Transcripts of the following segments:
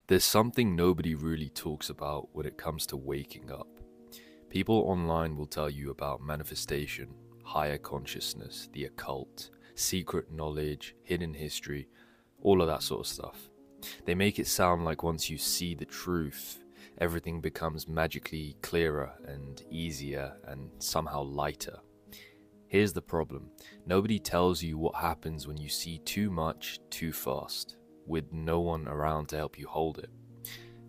There's something nobody really talks about when it comes to waking up. People online will tell you about manifestation, higher consciousness, the occult, secret knowledge, hidden history, all of that sort of stuff. They make it sound like once you see the truth, everything becomes magically clearer and easier and somehow lighter. Here's the problem. Nobody tells you what happens when you see too much too fast, with no one around to help you hold it.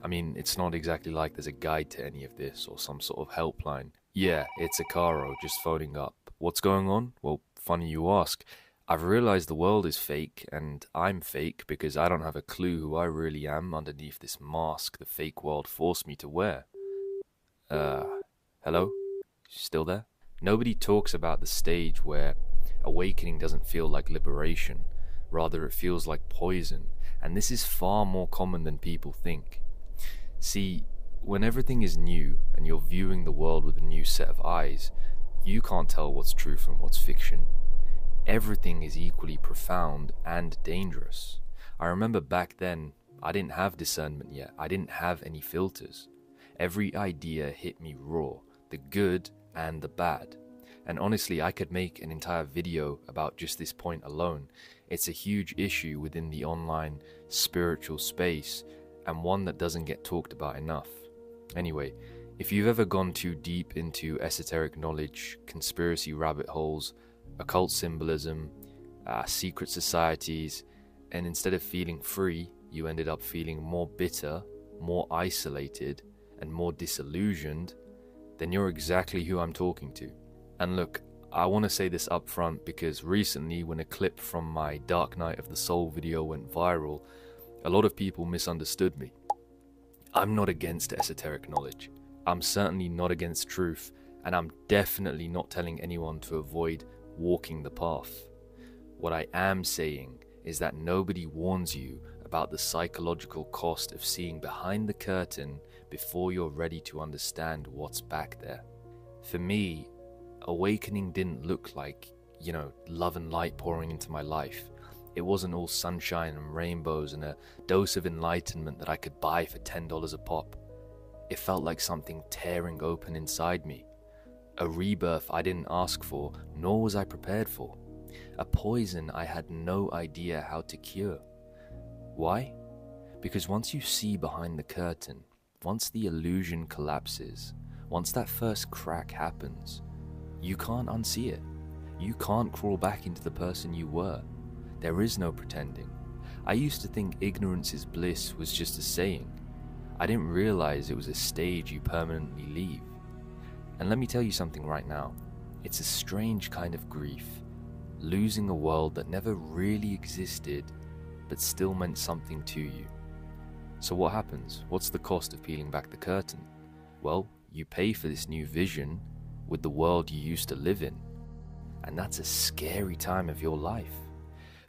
I mean, it's not exactly like there's a guide to any of this or some sort of helpline. Yeah, it's a Caro just phoning up. What's going on? Well, funny you ask. I've realized the world is fake, and I'm fake because I don't have a clue who I really am underneath this mask the fake world forced me to wear. Hello? Still there? Nobody talks about the stage where awakening doesn't feel like liberation. Rather, it feels like poison, and this is far more common than people think. See, when everything is new and you're viewing the world with a new set of eyes, you can't tell what's true from what's fiction. Everything is equally profound and dangerous. I remember back then, I didn't have discernment yet. I didn't have any filters. Every idea hit me raw, the good and the bad. And honestly, I could make an entire video about just this point alone. It's a huge issue within the online spiritual space, and one that doesn't get talked about enough. Anyway, if you've ever gone too deep into esoteric knowledge, conspiracy rabbit holes, occult symbolism, secret societies, and instead of feeling free, you ended up feeling more bitter, more isolated, and more disillusioned, then you're exactly who I'm talking to. And look, I want to say this up front because recently when a clip from my Dark Night of the Soul video went viral, a lot of people misunderstood me. I'm not against esoteric knowledge. I'm certainly not against truth, and I'm definitely not telling anyone to avoid walking the path. What I am saying is that nobody warns you about the psychological cost of seeing behind the curtain before you're ready to understand what's back there. For me, awakening didn't look like, love and light pouring into my life. It wasn't all sunshine and rainbows and a dose of enlightenment that I could buy for $10 a pop. It felt like something tearing open inside me. A rebirth I didn't ask for, nor was I prepared for. A poison I had no idea how to cure. Why? Because once you see behind the curtain, once the illusion collapses, once that first crack happens, you can't unsee it. You can't crawl back into the person you were. There is no pretending. I used to think ignorance is bliss was just a saying. I didn't realize it was a stage you permanently leave. And let me tell you something right now. It's a strange kind of grief. Losing a world that never really existed, but still meant something to you. So what happens? What's the cost of peeling back the curtain? Well, you pay for this new vision with the world you used to live in. And that's a scary time of your life.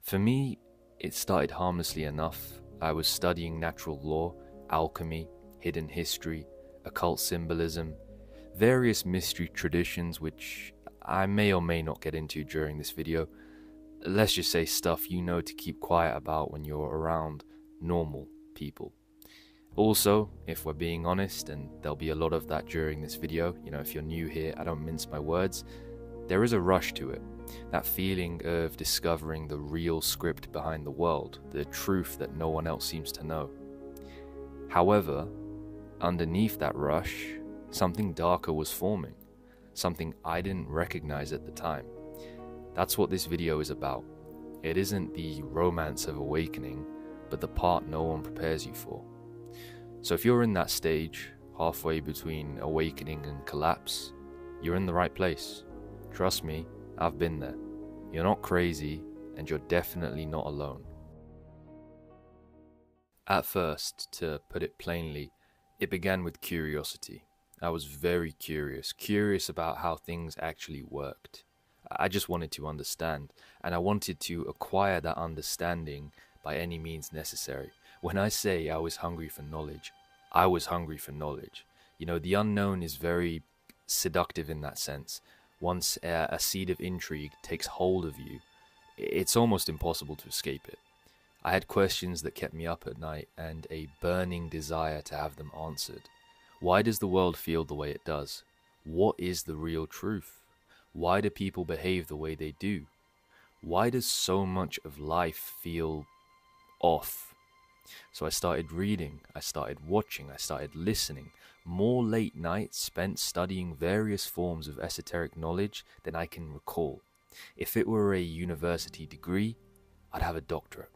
For me, it started harmlessly enough. I was studying natural law, alchemy, hidden history, occult symbolism, various mystery traditions which I may or may not get into during this video. Let's just say stuff you know to keep quiet about when you're around normal people. Also, if we're being honest, and there'll be a lot of that during this video, if you're new here, I don't mince my words, there is a rush to it. That feeling of discovering the real script behind the world, the truth that no one else seems to know. However, underneath that rush, something darker was forming, something I didn't recognize at the time. That's what this video is about. It isn't the romance of awakening, but the part no one prepares you for. So if you're in that stage, halfway between awakening and collapse, you're in the right place. Trust me, I've been there. You're not crazy, and you're definitely not alone. At first, to put it plainly, it began with curiosity. I was very curious about how things actually worked. I just wanted to understand, and I wanted to acquire that understanding by any means necessary. When I say I was hungry for knowledge, I was hungry for knowledge. The unknown is very seductive in that sense. Once a seed of intrigue takes hold of you, it's almost impossible to escape it. I had questions that kept me up at night and a burning desire to have them answered. Why does the world feel the way it does? What is the real truth? Why do people behave the way they do? Why does so much of life feel off? So I started reading, I started watching, I started listening. More late nights spent studying various forms of esoteric knowledge than I can recall. If it were a university degree, I'd have a doctorate.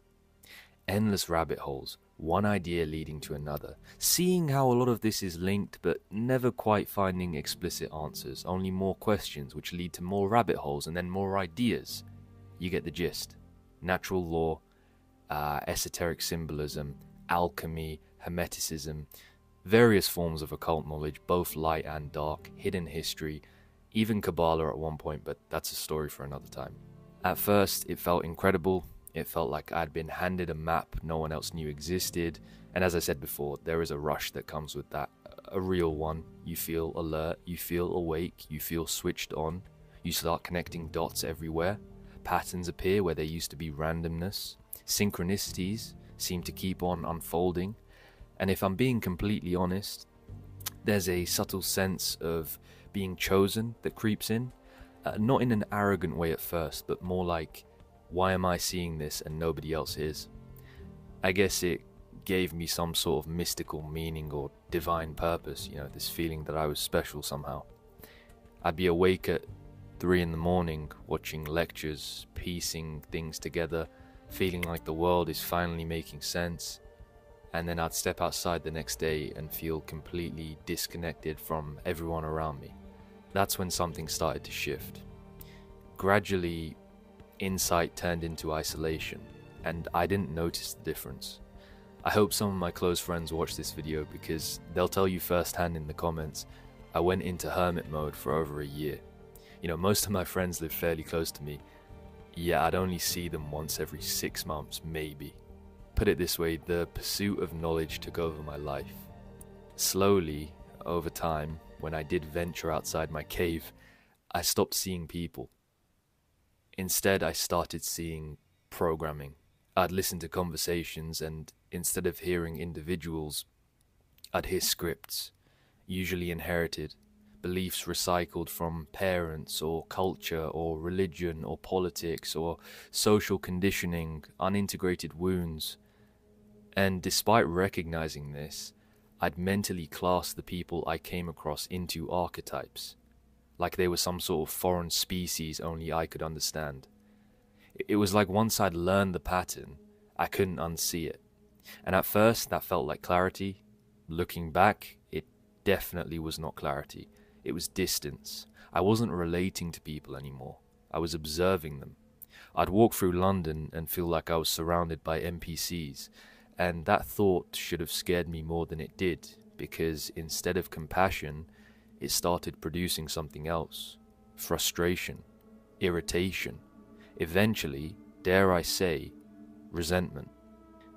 Endless rabbit holes, one idea leading to another, seeing how a lot of this is linked but never quite finding explicit answers, only more questions which lead to more rabbit holes and then more ideas. You get the gist. Natural law, esoteric symbolism, alchemy, hermeticism, various forms of occult knowledge, both light and dark, hidden history, even Kabbalah at one point, but that's a story for another time. At first, it felt incredible. It felt like I'd been handed a map no one else knew existed, and as I said before, there is a rush that comes with that, a real one. You feel alert, you feel awake, you feel switched on, you start connecting dots everywhere, patterns appear where there used to be randomness, synchronicities seem to keep on unfolding, and if I'm being completely honest, there's a subtle sense of being chosen that creeps in, not in an arrogant way at first, but more like, why am I seeing this and nobody else is? I guess it gave me some sort of mystical meaning or divine purpose, this feeling that I was special somehow. I'd be awake at 3 in the morning, watching lectures, piecing things together, feeling like the world is finally making sense, and then I'd step outside the next day and feel completely disconnected from everyone around me. That's when something started to shift. Gradually, insight turned into isolation, and I didn't notice the difference. I hope some of my close friends watch this video because they'll tell you firsthand in the comments, I went into hermit mode for over a year. Most of my friends live fairly close to me, yet I'd only see them once every 6 months, maybe. Put it this way, the pursuit of knowledge took over my life. Slowly, over time, when I did venture outside my cave, I stopped seeing people. Instead, I started seeing programming. I'd listen to conversations, and instead of hearing individuals, I'd hear scripts, usually inherited, beliefs recycled from parents or culture or religion or politics or social conditioning, unintegrated wounds. And despite recognizing this, I'd mentally class the people I came across into archetypes, like they were some sort of foreign species only I could understand. It was like once I'd learned the pattern, I couldn't unsee it. And at first, that felt like clarity. Looking back, it definitely was not clarity. It was distance. I wasn't relating to people anymore. I was observing them. I'd walk through London and feel like I was surrounded by NPCs, and that thought should have scared me more than it did, because instead of compassion, it started producing something else. Frustration, irritation, eventually, dare I say, resentment.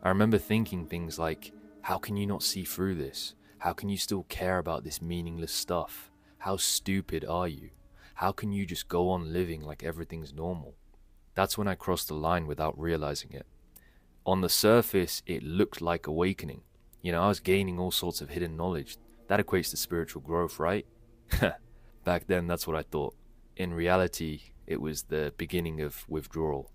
I remember thinking things like, how can you not see through this? How can you still care about this meaningless stuff? How stupid are you? How can you just go on living like everything's normal? That's when I crossed the line without realizing it. On the surface, it looked like awakening. I was gaining all sorts of hidden knowledge. That equates to spiritual growth, right? Back then, that's what I thought. In reality, it was the beginning of withdrawal.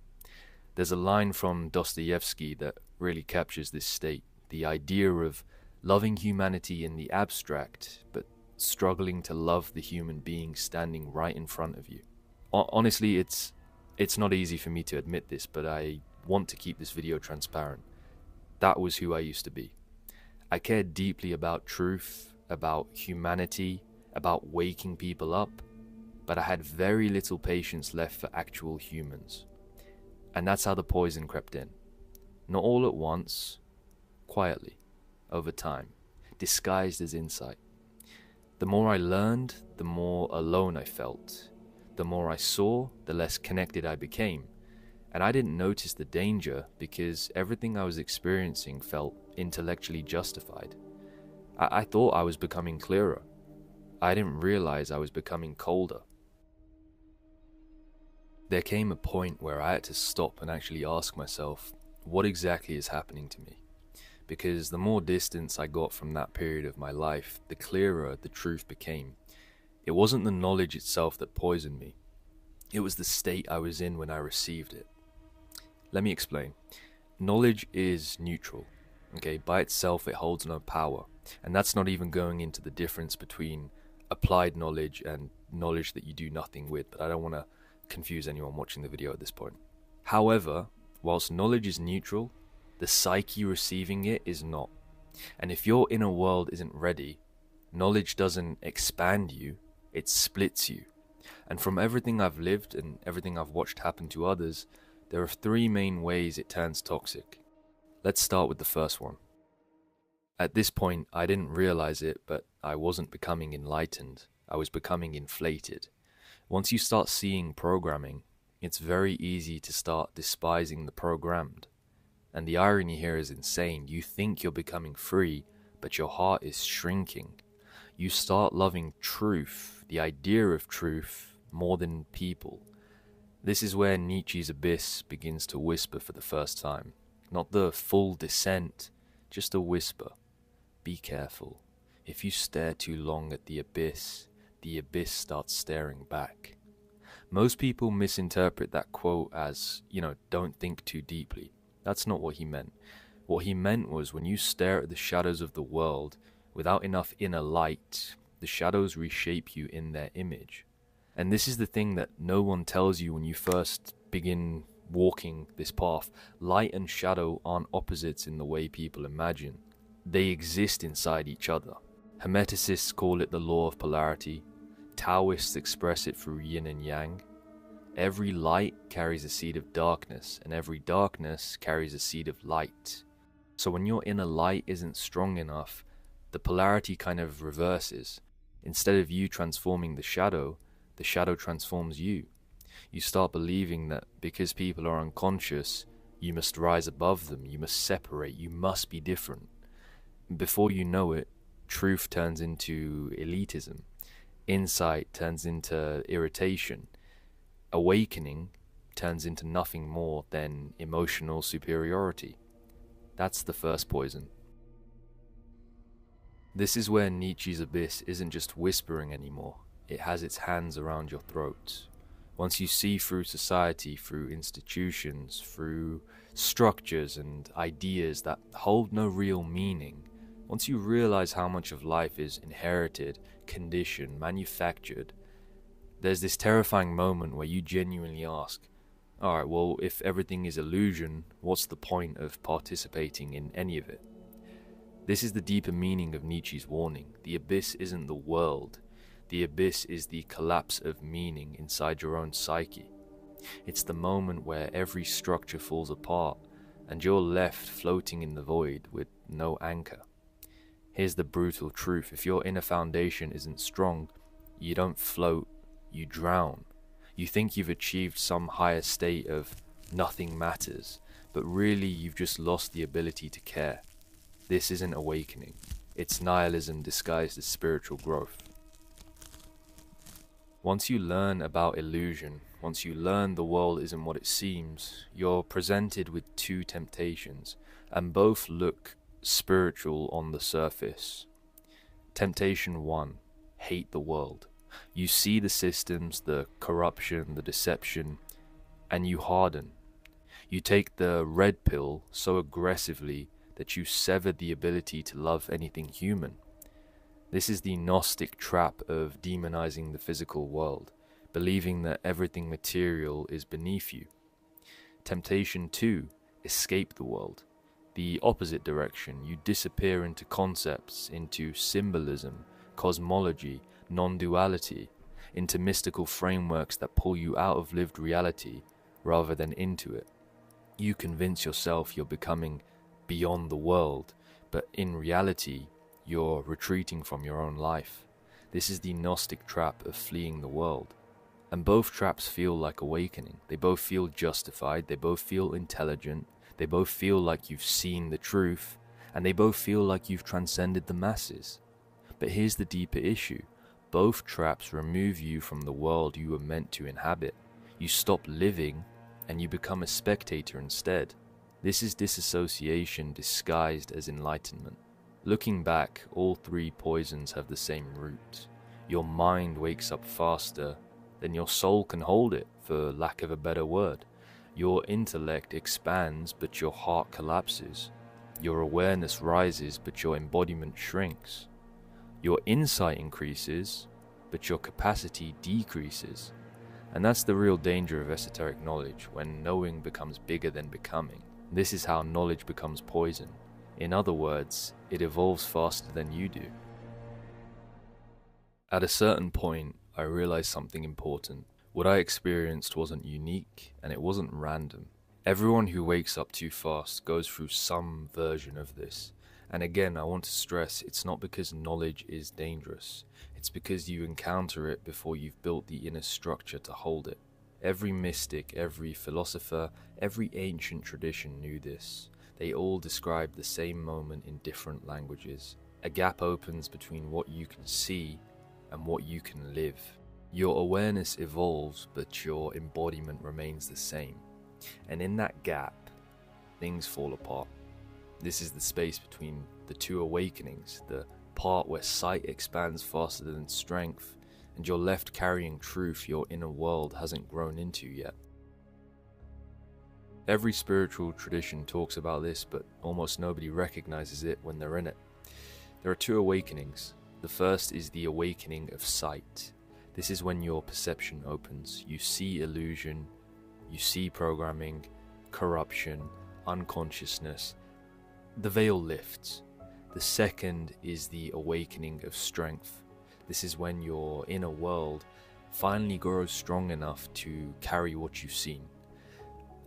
There's a line from Dostoevsky that really captures this state. The idea of loving humanity in the abstract, but struggling to love the human being standing right in front of you. Honestly, it's not easy for me to admit this, but I want to keep this video transparent. That was who I used to be. I cared deeply about truth, about humanity, about waking people up, but I had very little patience left for actual humans. And that's how the poison crept in. Not all at once, quietly, over time, disguised as insight. The more I learned, the more alone I felt. The more I saw, the less connected I became. And I didn't notice the danger because everything I was experiencing felt intellectually justified. I thought I was becoming clearer. I didn't realize I was becoming colder. There came a point where I had to stop and actually ask myself, what exactly is happening to me. Because the more distance I got from that period of my life, the clearer the truth became. It wasn't the knowledge itself that poisoned me. It was the state I was in when I received it. Let me explain. Knowledge is neutral. Okay, by itself it holds no power. And that's not even going into the difference between applied knowledge and knowledge that you do nothing with, but I don't want to confuse anyone watching the video at this point. However, whilst knowledge is neutral, the psyche receiving it is not. And if your inner world isn't ready, knowledge doesn't expand you, it splits you. And from everything I've lived and everything I've watched happen to others, there are three main ways it turns toxic. Let's start with the first one. At this point, I didn't realize it, but I wasn't becoming enlightened. I was becoming inflated. Once you start seeing programming, it's very easy to start despising the programmed. And the irony here is insane. You think you're becoming free, but your heart is shrinking. You start loving truth, the idea of truth, more than people. This is where Nietzsche's abyss begins to whisper for the first time. Not the full descent, just a whisper. Be careful. If you stare too long at the abyss starts staring back. Most people misinterpret that quote as, don't think too deeply. That's not what he meant. What he meant was when you stare at the shadows of the world without enough inner light, the shadows reshape you in their image. And this is the thing that no one tells you when you first begin walking this path. Light and shadow aren't opposites in the way people imagine. They exist inside each other. Hermeticists call it the law of polarity. Taoists express it through yin and yang. Every light carries a seed of darkness, and every darkness carries a seed of light. So when your inner light isn't strong enough, the polarity kind of reverses. Instead of you transforming the shadow transforms you. You start believing that because people are unconscious, you must rise above them, you must separate, you must be different. Before you know it, truth turns into elitism. Insight turns into irritation. Awakening turns into nothing more than emotional superiority. That's the first poison. This is where Nietzsche's abyss isn't just whispering anymore. It has its hands around your throat. Once you see through society, through institutions, through structures and ideas that hold no real meaning, once you realize how much of life is inherited, conditioned, manufactured, there's this terrifying moment where you genuinely ask, alright, well, if everything is illusion, what's the point of participating in any of it? This is the deeper meaning of Nietzsche's warning. The abyss isn't the world. The abyss is the collapse of meaning inside your own psyche. It's the moment where every structure falls apart and you're left floating in the void with no anchor. Here's the brutal truth. If your inner foundation isn't strong, you don't float, you drown. You think you've achieved some higher state of nothing matters, but really you've just lost the ability to care. This isn't awakening. It's nihilism disguised as spiritual growth. Once you learn about illusion, once you learn the world isn't what it seems, you're presented with two temptations, and both look spiritual on the surface. Temptation 1, hate the world. You see the systems, the corruption, the deception, and you harden. You take the red pill so aggressively that you sever the ability to love anything human. This is the Gnostic trap of demonizing the physical world, believing that everything material is beneath you. Temptation 2, escape the world. The opposite direction, you disappear into concepts, into symbolism, cosmology, non-duality, into mystical frameworks that pull you out of lived reality rather than into it. You convince yourself you're becoming beyond the world, but in reality, you're retreating from your own life. This is the Gnostic trap of fleeing the world. And both traps feel like awakening. They both feel justified, they both feel intelligent, they both feel like you've seen the truth, and they both feel like you've transcended the masses. But here's the deeper issue. Both traps remove you from the world you were meant to inhabit. You stop living, and you become a spectator instead. This is disassociation disguised as enlightenment. Looking back, all three poisons have the same root. Your mind wakes up faster than your soul can hold it, for lack of a better word. Your intellect expands, but your heart collapses. Your awareness rises, but your embodiment shrinks. Your insight increases, but your capacity decreases. And that's the real danger of esoteric knowledge, when knowing becomes bigger than becoming. This is how knowledge becomes poison. In other words, it evolves faster than you do. At a certain point, I realized something important. What I experienced wasn't unique, and it wasn't random. Everyone who wakes up too fast goes through some version of this. And again, I want to stress, it's not because knowledge is dangerous. It's because you encounter it before you've built the inner structure to hold it. Every mystic, every philosopher, every ancient tradition knew this. They all describe the same moment in different languages. A gap opens between what you can see and what you can live. Your awareness evolves, but your embodiment remains the same. And in that gap, things fall apart. This is the space between the two awakenings, the part where sight expands faster than strength, and you're left carrying truth your inner world hasn't grown into yet. Every spiritual tradition talks about this, but almost nobody recognizes it when they're in it. There are two awakenings. The first is the awakening of sight. This is when your perception opens. You see illusion, you see programming, corruption, unconsciousness. The veil lifts. The second is the awakening of strength. This is when your inner world finally grows strong enough to carry what you've seen.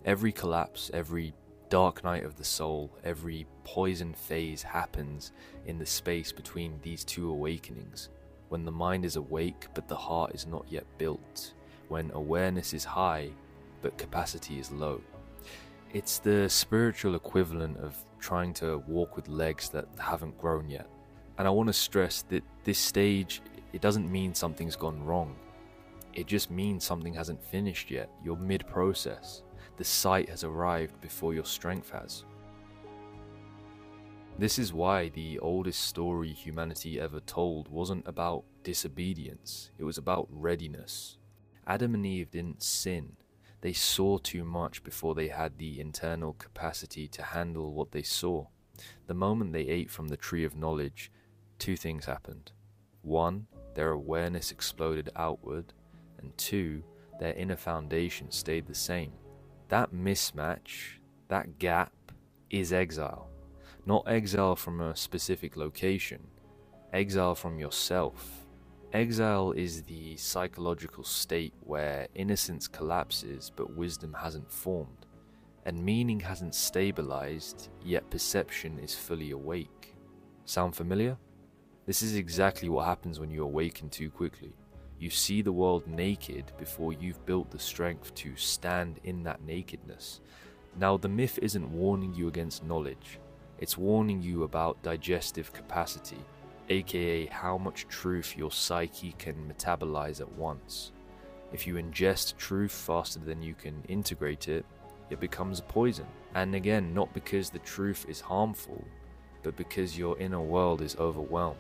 Every collapse, every dark night of the soul, every poison phase happens in the space between these two awakenings. When the mind is awake but the heart is not yet built. When awareness is high but capacity is low. It's the spiritual equivalent of trying to walk with legs that haven't grown yet. And I want to stress that this stage, it doesn't mean something's gone wrong. It just means something hasn't finished yet. You're mid-process. The sight has arrived before your strength has. This is why the oldest story humanity ever told wasn't about disobedience. It was about readiness. Adam and Eve didn't sin. They saw too much before they had the internal capacity to handle what they saw. The moment they ate from the tree of knowledge, two things happened. One, their awareness exploded outward, and two, their inner foundation stayed the same. That mismatch, that gap, is exile. Not exile from a specific location, exile from yourself. Exile is the psychological state where innocence collapses but wisdom hasn't formed, and meaning hasn't stabilized, yet perception is fully awake. Sound familiar? This is exactly what happens when you awaken too quickly. You see the world naked before you've built the strength to stand in that nakedness. Now, the myth isn't warning you against knowledge. It's warning you about digestive capacity, aka how much truth your psyche can metabolize at once. If you ingest truth faster than you can integrate it, it becomes a poison. And again, not because the truth is harmful, but because your inner world is overwhelmed.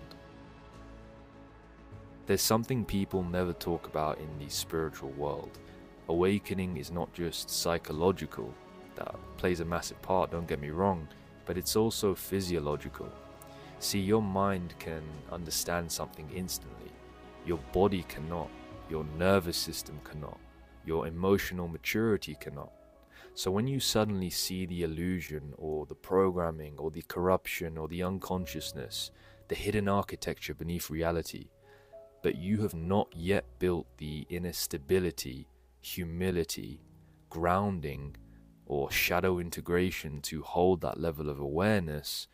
There's something people never talk about in the spiritual world. Awakening is not just psychological. That plays a massive part, don't get me wrong, but it's also physiological. See, your mind can understand something instantly. Your body cannot. Your nervous system cannot. Your emotional maturity cannot. So when you suddenly see the illusion or the programming or the corruption or the unconsciousness, the hidden architecture beneath reality, but you have not yet built the inner stability, humility, grounding, or shadow integration to hold that level of awareness,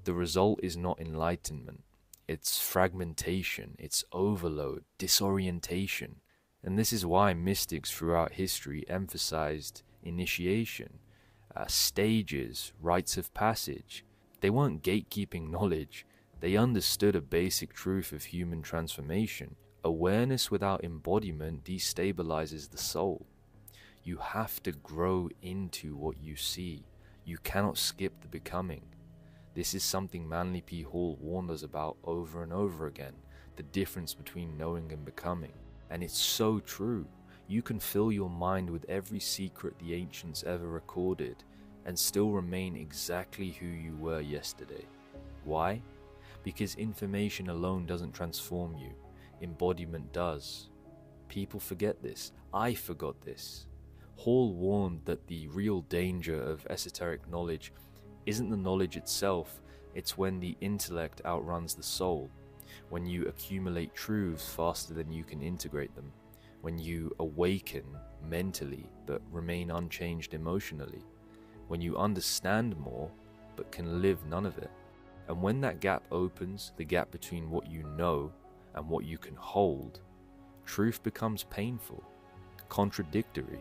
the result is not enlightenment. It's fragmentation, it's overload, disorientation. And this is why mystics throughout history emphasized initiation, stages, rites of passage. They weren't gatekeeping knowledge. They understood a basic truth of human transformation. Awareness without embodiment destabilizes the soul. You have to grow into what you see. You cannot skip the becoming. This is something Manly P. Hall warned us about over and over again, the difference between knowing and becoming. And it's so true. You can fill your mind with every secret the ancients ever recorded and still remain exactly who you were yesterday. Why? Because information alone doesn't transform you. Embodiment does. People forget this. I forgot this. Hall warned that the real danger of esoteric knowledge isn't the knowledge itself, it's when the intellect outruns the soul, when you accumulate truths faster than you can integrate them, when you awaken mentally but remain unchanged emotionally, when you understand more but can live none of it. And when that gap opens, the gap between what you know and what you can hold, truth becomes painful, contradictory,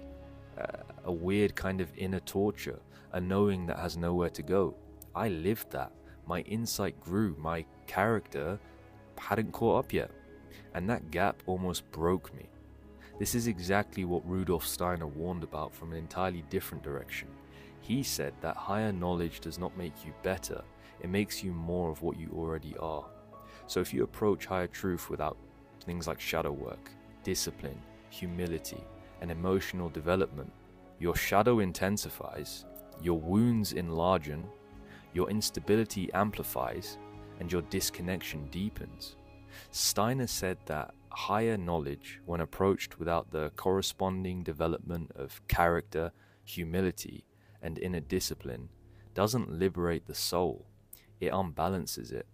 a weird kind of inner torture, a knowing that has nowhere to go. I lived that. My insight grew. My character hadn't caught up yet. And that gap almost broke me. This is exactly what Rudolf Steiner warned about from an entirely different direction. He said that higher knowledge does not make you better, it makes you more of what you already are. So if you approach higher truth without things like shadow work, discipline, humility, and emotional development, your shadow intensifies, your wounds enlargen, your instability amplifies, and your disconnection deepens. Steiner said that higher knowledge, when approached without the corresponding development of character, humility, and inner discipline, doesn't liberate the soul, it unbalances it.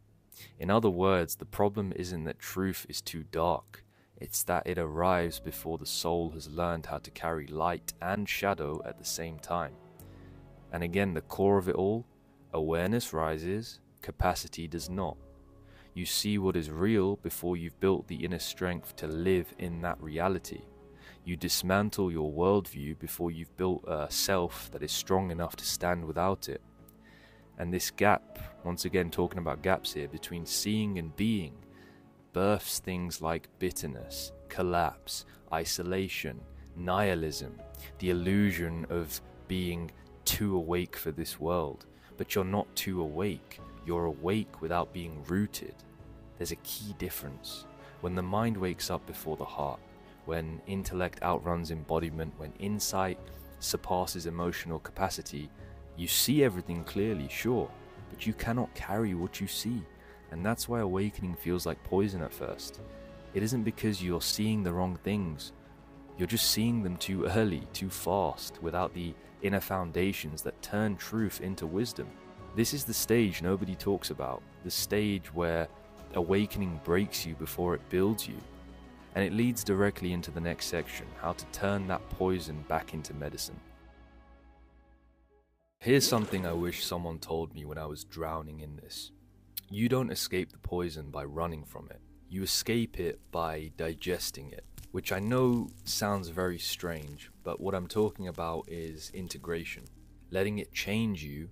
In other words, the problem isn't that truth is too dark, it's that it arrives before the soul has learned how to carry light and shadow at the same time. And again, the core of it all, awareness rises, capacity does not. You see what is real before you've built the inner strength to live in that reality. You dismantle your worldview before you've built a self that is strong enough to stand without it. And this gap, once again talking about gaps here, between seeing and being, births things like bitterness, collapse, isolation, nihilism, the illusion of being too awake for this world. But you're not too awake, you're awake without being rooted. There's a key difference. When the mind wakes up before the heart, when intellect outruns embodiment, when insight surpasses emotional capacity, you see everything clearly, sure, but you cannot carry what you see. And that's why awakening feels like poison at first. It isn't because you're seeing the wrong things. You're just seeing them too early, too fast, without the inner foundations that turn truth into wisdom. This is the stage nobody talks about, the stage where awakening breaks you before it builds you. And it leads directly into the next section, how to turn that poison back into medicine. Here's something I wish someone told me when I was drowning in this. You don't escape the poison by running from it. You escape it by digesting it, which I know sounds very strange, but what I'm talking about is integration. Letting it change you,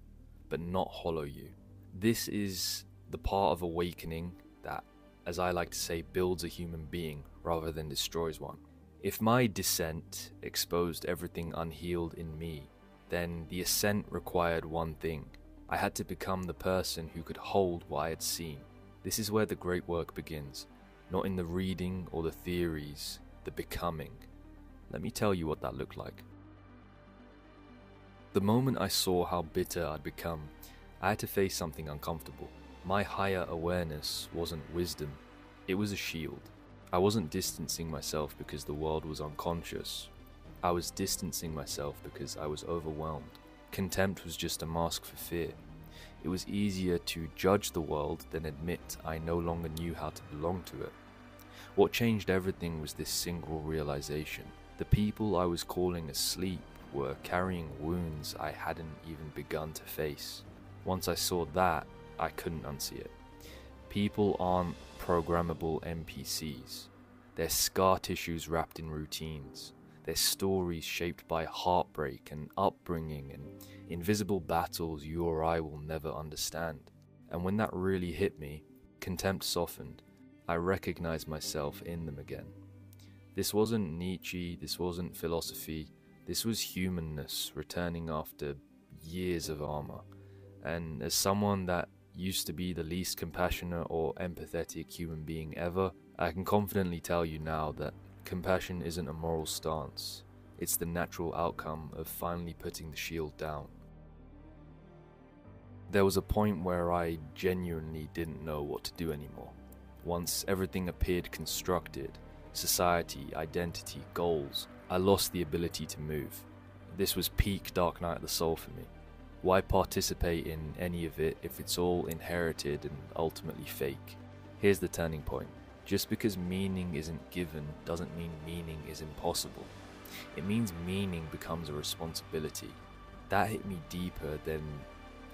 but not hollow you. This is the part of awakening that, as I like to say, builds a human being rather than destroys one. If my descent exposed everything unhealed in me, then the ascent required one thing. I had to become the person who could hold what I had seen. This is where the great work begins, not in the reading or the theories, the becoming. Let me tell you what that looked like. The moment I saw how bitter I'd become, I had to face something uncomfortable. My higher awareness wasn't wisdom, it was a shield. I wasn't distancing myself because the world was unconscious. I was distancing myself because I was overwhelmed. Contempt was just a mask for fear. It was easier to judge the world than admit I no longer knew how to belong to it. What changed everything was this single realization. The people I was calling asleep were carrying wounds I hadn't even begun to face. Once I saw that, I couldn't unsee it. People aren't programmable NPCs. They're scar tissues wrapped in routines. They're stories shaped by heartbreak and upbringing and invisible battles you or I will never understand. And when that really hit me, contempt softened. I recognized myself in them again. This wasn't Nietzsche, this wasn't philosophy, this was humanness returning after years of armor. And as someone that used to be the least compassionate or empathetic human being ever, I can confidently tell you now that compassion isn't a moral stance. It's the natural outcome of finally putting the shield down. There was a point where I genuinely didn't know what to do anymore. Once everything appeared constructed, society, identity, goals, I lost the ability to move. This was peak Dark Night of the Soul for me. Why participate in any of it if it's all inherited and ultimately fake? Here's the turning point. Just because meaning isn't given doesn't mean meaning is impossible. It means meaning becomes a responsibility. That hit me deeper than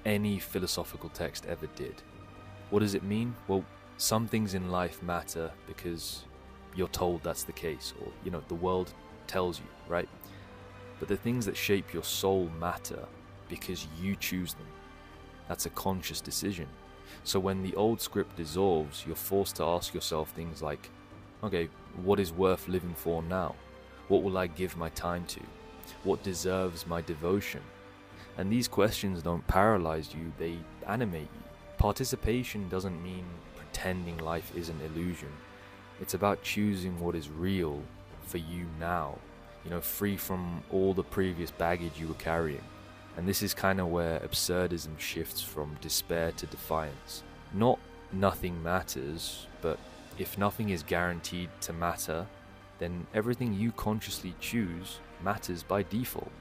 any philosophical text ever did. What does it mean? Well, some things in life matter because you're told that's the case, or the world tells you, right? But the things that shape your soul matter because you choose them. That's a conscious decision. So when the old script dissolves, you're forced to ask yourself things like, okay, what is worth living for now? What will I give my time to? What deserves my devotion? And these questions don't paralyze you, they animate you. Participation doesn't mean pretending life is an illusion. It's about choosing what is real for you now, free from all the previous baggage you were carrying. And this is kind of where absurdism shifts from despair to defiance. Not nothing matters, but if nothing is guaranteed to matter, then everything you consciously choose matters by default.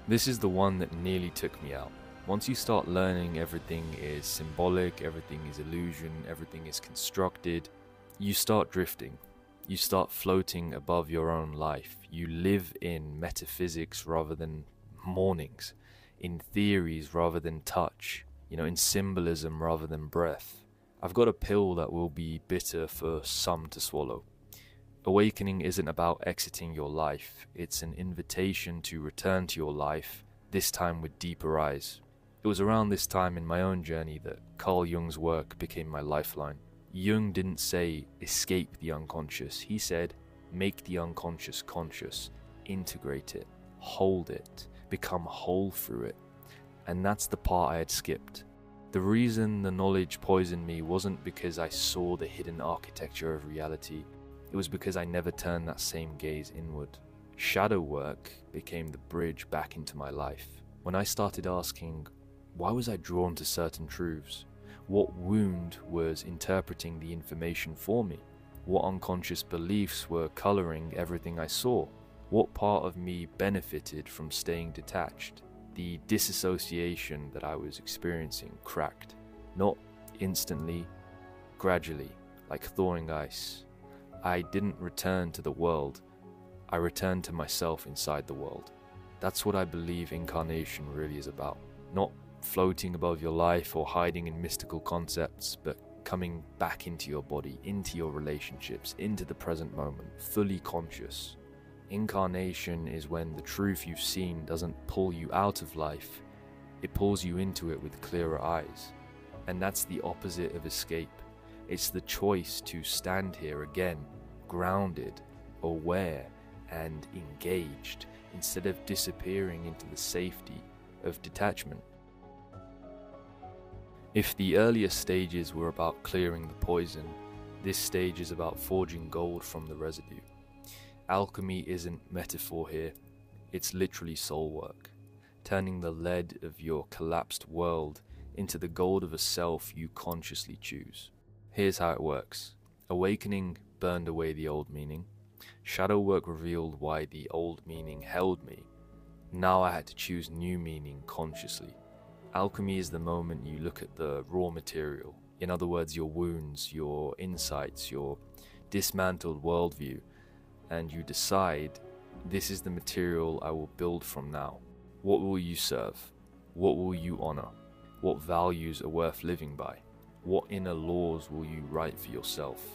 This is the one that nearly took me out. Once you start learning everything is symbolic, everything is illusion, everything is constructed, you start drifting. You start floating above your own life. You live in metaphysics rather than mornings, in theories rather than touch, in symbolism rather than breath. I've got a pill that will be bitter for some to swallow. Awakening isn't about exiting your life. It's an invitation to return to your life, this time with deeper eyes. It was around this time in my own journey that Carl Jung's work became my lifeline. Jung didn't say, escape the unconscious. He said, make the unconscious conscious, integrate it, hold it, become whole through it. And that's the part I had skipped. The reason the knowledge poisoned me wasn't because I saw the hidden architecture of reality. It was because I never turned that same gaze inward. Shadow work became the bridge back into my life. When I started asking, why was I drawn to certain truths? What wound was interpreting the information for me? What unconscious beliefs were coloring everything I saw? What part of me benefited from staying detached? The disassociation that I was experiencing cracked. Not instantly, gradually, like thawing ice. I didn't return to the world. I returned to myself inside the world. That's what I believe incarnation really is about. Not floating above your life or hiding in mystical concepts, but coming back into your body, into your relationships, into the present moment, fully conscious. Incarnation is when the truth you've seen doesn't pull you out of life, it pulls you into it with clearer eyes. And that's the opposite of escape. It's the choice to stand here again, grounded, aware, and engaged, instead of disappearing into the safety of detachment. If the earlier stages were about clearing the poison, this stage is about forging gold from the residue. Alchemy isn't metaphor here, it's literally soul work, turning the lead of your collapsed world into the gold of a self you consciously choose. Here's how it works. Awakening burned away the old meaning. Shadow work revealed why the old meaning held me. Now I had to choose new meaning consciously. Alchemy is the moment you look at the raw material, in other words your wounds, your insights, your dismantled worldview, and you decide, this is the material I will build from now. What will you serve? What will you honor? What values are worth living by? What inner laws will you write for yourself?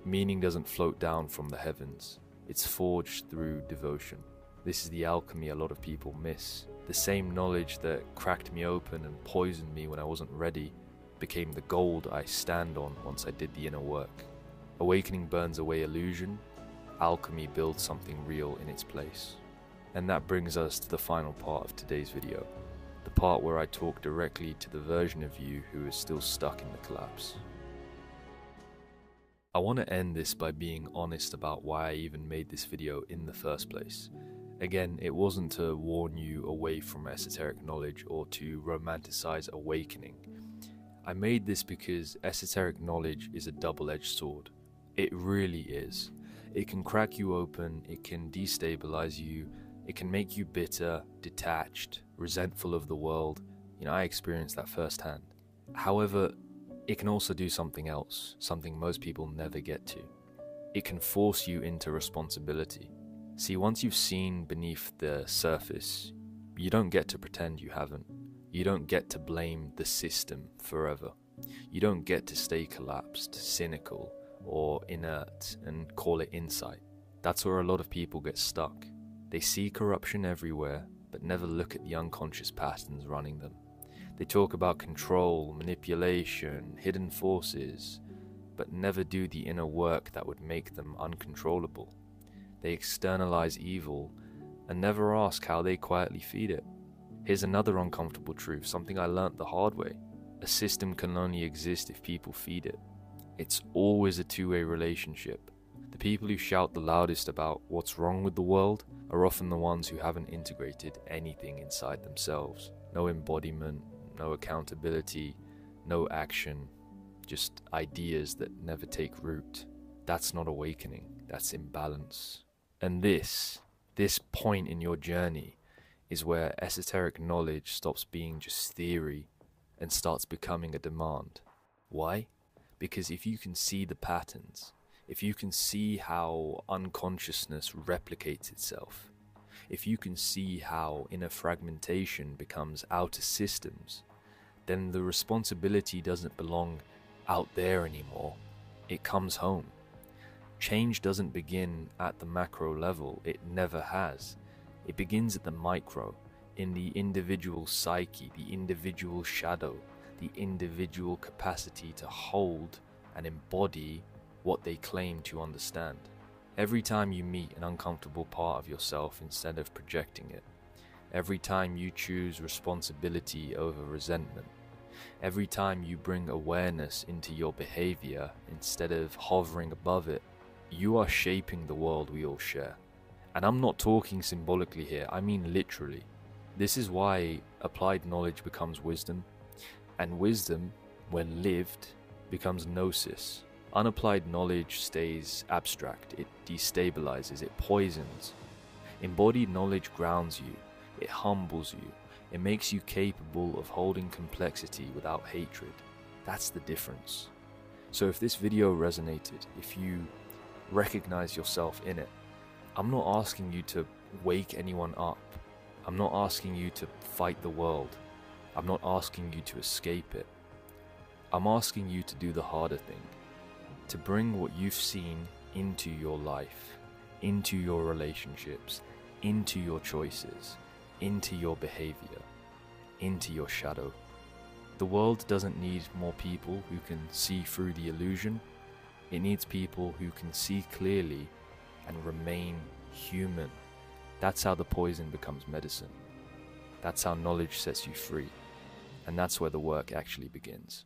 Meaning doesn't float down from the heavens. It's forged through devotion. This is the alchemy a lot of people miss. The same knowledge that cracked me open and poisoned me when I wasn't ready became the gold I stand on once I did the inner work. Awakening burns away illusion. Alchemy builds something real in its place. And that brings us to the final part of today's video, the part where I talk directly to the version of you who is still stuck in the collapse. I want to end this by being honest about why I even made this video in the first place. Again, it wasn't to warn you away from esoteric knowledge or to romanticize awakening. I made this because esoteric knowledge is a double-edged sword. It really is. It can crack you open, it can destabilize you, it can make you bitter, detached, resentful of the world. I experienced that firsthand. However, it can also do something else, something most people never get to. It can force you into responsibility. See, once you've seen beneath the surface, you don't get to pretend you haven't. You don't get to blame the system forever. You don't get to stay collapsed, cynical, or inert and call it insight. That's where a lot of people get stuck. They see corruption everywhere, but never look at the unconscious patterns running them. They talk about control, manipulation, hidden forces, but never do the inner work that would make them uncontrollable. They externalize evil and never ask how they quietly feed it. Here's another uncomfortable truth, something I learnt the hard way. A system can only exist if people feed it. It's always a two-way relationship. The people who shout the loudest about what's wrong with the world are often the ones who haven't integrated anything inside themselves. No embodiment, no accountability, no action, just ideas that never take root. That's not awakening, that's imbalance. And this point in your journey is where esoteric knowledge stops being just theory and starts becoming a demand. Why? Because if you can see the patterns, if you can see how unconsciousness replicates itself, if you can see how inner fragmentation becomes outer systems, then the responsibility doesn't belong out there anymore. It comes home. Change doesn't begin at the macro level. It never has. It begins at the micro, in the individual psyche, the individual shadow, the individual capacity to hold and embody what they claim to understand. Every time you meet an uncomfortable part of yourself instead of projecting it, every time you choose responsibility over resentment, every time you bring awareness into your behavior instead of hovering above it, you are shaping the world we all share. And I'm not talking symbolically here, I mean literally. This is why applied knowledge becomes wisdom, and wisdom, when lived, becomes gnosis. Unapplied knowledge stays abstract, it destabilizes, it poisons. Embodied knowledge grounds you, it humbles you, it makes you capable of holding complexity without hatred. That's the difference. So if this video resonated, if you recognize yourself in it, I'm not asking you to wake anyone up. I'm not asking you to fight the world. I'm not asking you to escape it. I'm asking you to do the harder thing. To bring what you've seen into your life, into your relationships, into your choices, into your behavior, into your shadow. The world doesn't need more people who can see through the illusion. It needs people who can see clearly and remain human. That's how the poison becomes medicine. That's how knowledge sets you free. And that's where the work actually begins.